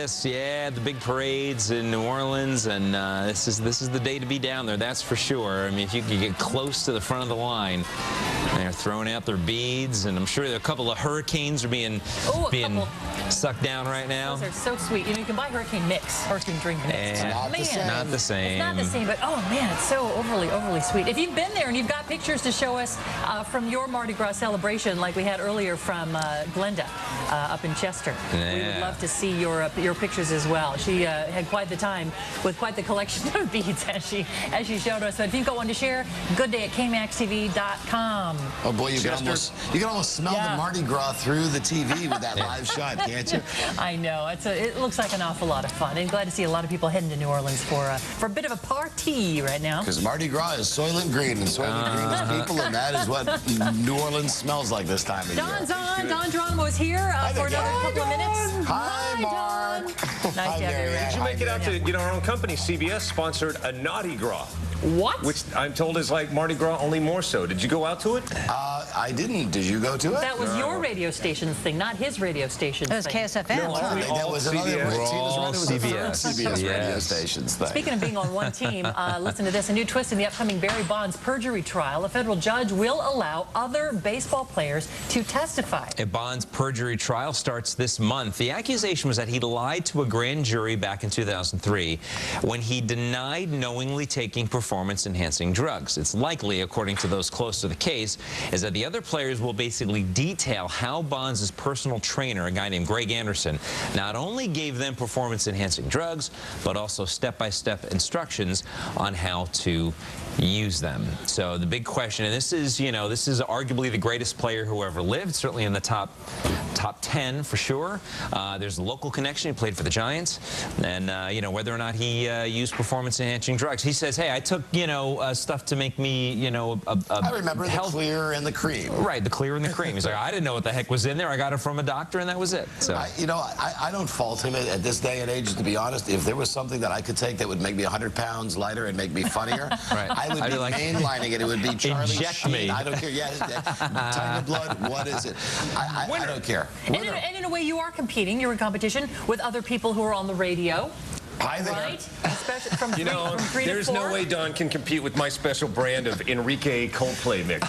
this. Yeah, the big parades in New Orleans, and this is the day to be down there. That's for sure. I mean, if you can get close to the front of the line, they're throwing out their beads, and I'm sure a couple of hurricanes are being sucked down right now. Those are so sweet. You know, you can buy hurricane mix, hurricane drink mix. Not the same. Not the same. It's not the same, but oh man, it's so overly sweet. If you've been there and you've got pictures to show us from your Mardi Gras celebration, like we had earlier from Glenda up in Chester, we would love to see your pictures as well. She had quite the time with quite the collection of beads as she showed us. So if you've got one to share, good day at kmaxtv.com. Oh boy, you can almost smell the Mardi Gras through the TV with that live shot, can't you? I know. It looks like an awful lot of fun. And glad to see a lot of people heading to New Orleans for a bit of a party right now. Because Mardi Gras is Soylent Green, and Soylent Green is people, and that is what New Orleans smells like this time of year. Don's on. Don Geronimo is here for another couple of minutes. Hi, Mark. Nice to have you around. Did you make it out to, our own company, CBS, sponsored a Naughty Gras. What? Which I'm told is like Mardi Gras, only more so. Did you go out to it? I didn't. Did you go to it? That was your radio station's thing, not his radio station's thing. It was KSFM. No, that was another CBS radio stations thing. Speaking of being on one team, listen to this. A new twist in the upcoming Barry Bonds perjury trial. A federal judge will allow other baseball players to testify. A Bonds perjury trial starts this month. The accusation was that he lied to a grand jury back in 2003 when he denied knowingly taking performance-enhancing drugs. It's likely, according to those close to the case, is that the other players will basically detail how Bonds' personal trainer, a guy named Greg Anderson, not only gave them performance-enhancing drugs, but also step-by-step instructions on how to use them. So the big question, and this is arguably the greatest player who ever lived, certainly in the top 10 for sure. There's a local connection. He played for the Giants, and whether or not he used performance-enhancing drugs. He says, "Hey, I took stuff to make me I remember the clear and the cream." Right, the clear and the cream. He's like, I didn't know what the heck was in there. I got it from a doctor, and that was it. So I don't fault him at this day and age. To be honest, if there was something that I could take that would make me 100 pounds lighter and make me funnier, right. I would be mainlining it. It would be Charlie Inject Sheen. me. I don't care. Yeah, time of blood. What is it? I don't care. And in a way, you are competing. You're in competition with other people who are on the radio. Hi there. Right? Especially from 3 to 4. There's no way Don can compete with my special brand of Enrique Coldplay mix.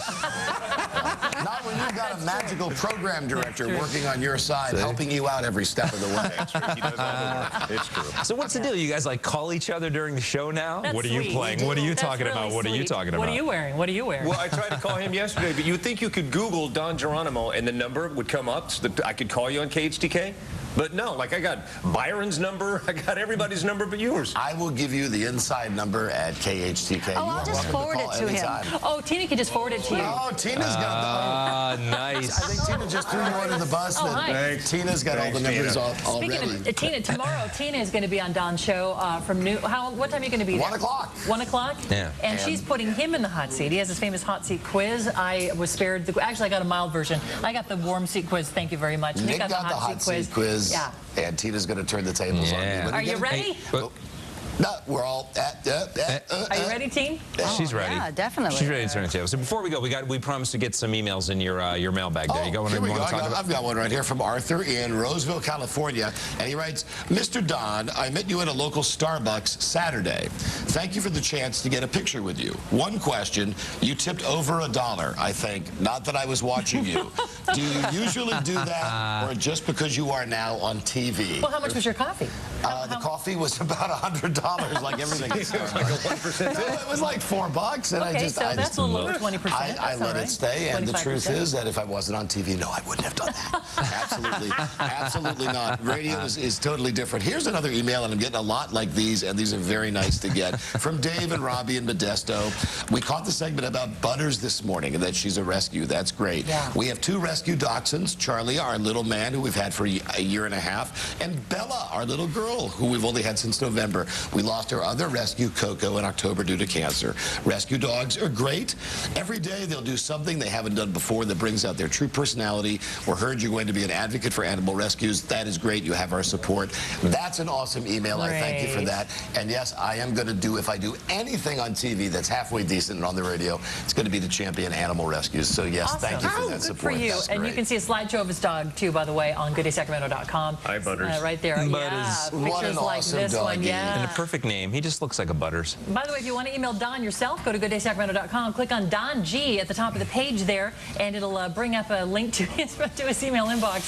Not when you've got a magical program director working on your side, helping you out every step of the way. That's true. He does all the work. It's true. So what's the deal? You guys like call each other during the show now? That's what are you sweet. playing? What are you That's talking really about? What are you sweet. talking about? What are you wearing? What are you wearing? Well, I tried to call him yesterday, but you think you could Google Don Geronimo and the number would come up so that I could call you on KHTK? But no, like I got Byron's number, I got everybody's number but yours. I will give you the inside number at KHTK. Oh, I'll just forward it to him. Oh, Tina can just forward it to you. Oh, Tina's got nice. I think Tina just threw you under the bus. Oh, hi. Tina's got all the numbers already. Speaking of Tina, tomorrow Tina is going to be on Don's show from noon. What time are you going to be there? 1 o'clock. 1 o'clock? Yeah. And she's putting him in the hot seat. He has his famous hot seat quiz. I was spared. Actually, I got a mild version. I got the warm seat quiz. Thank you very much. Nick got the hot seat quiz. Yeah. And Tina's going to turn the tables on you. Are you ready? Hey, no, we're all Are you ready, team? She's ready. Yeah, definitely. She's ready to turn the table. So before we go, we promised to get some emails in your mailbag. There you go. Here we go. I've got one right here from Arthur in Roseville, California, and he writes, "Mr. Don, I met you at a local Starbucks Saturday. Thank you for the chance to get a picture with you. One question: you tipped over $1, I think. Not that I was watching you. Do you usually do that, or just because you are now on TV?" Well, how much was your coffee? The coffee was about $100, like everything. It was like a 1%. It was like $4, and okay, so that's a little over 20%. I let it stay, and the truth is that if I wasn't on TV, no, I wouldn't have done that. Absolutely not. Radio is totally different. Here's another email, and I'm getting a lot like these, and these are very nice to get. From Dave and Robbie in Modesto. We caught the segment about Butters this morning, and that she's a rescue. That's great. Yeah. We have 2 rescue dachshunds, Charlie, our little man, who we've had for a year and a half, and Bella, our little girl, who we've only had since November. We lost our other rescue, Coco, in October due to cancer. Rescue dogs are great. Every day they'll do something they haven't done before that brings out their true personality. We're heard you're going to be an advocate for animal rescues. That is great. You have our support. That's an awesome email. I thank you for that. And yes, I am going to do, if I do anything on TV that's halfway decent and on the radio, it's going to be to champion animal rescues. So yes, awesome. thank you for that Good support. for you. That's and great. you can see a slideshow of his dog, too, by the way, on GoodDaySacramento.com. Hi, Butters. Right there. Butters. Yeah, What pictures an like awesome this one. doggy. Yeah. And a perfect name. He just looks like a Butters. By the way, if you want to email Don yourself, go to GoodDaySacramento.com, click on Don G at the top of the page there, and it'll bring up a link to his email inbox.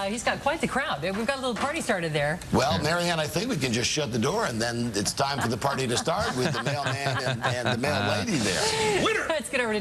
He's got quite the crowd. We've got a little party started there. Well, Marianne, I think we can just shut the door, and then it's time for the party to start with the mailman and the mail lady there. Let's get over to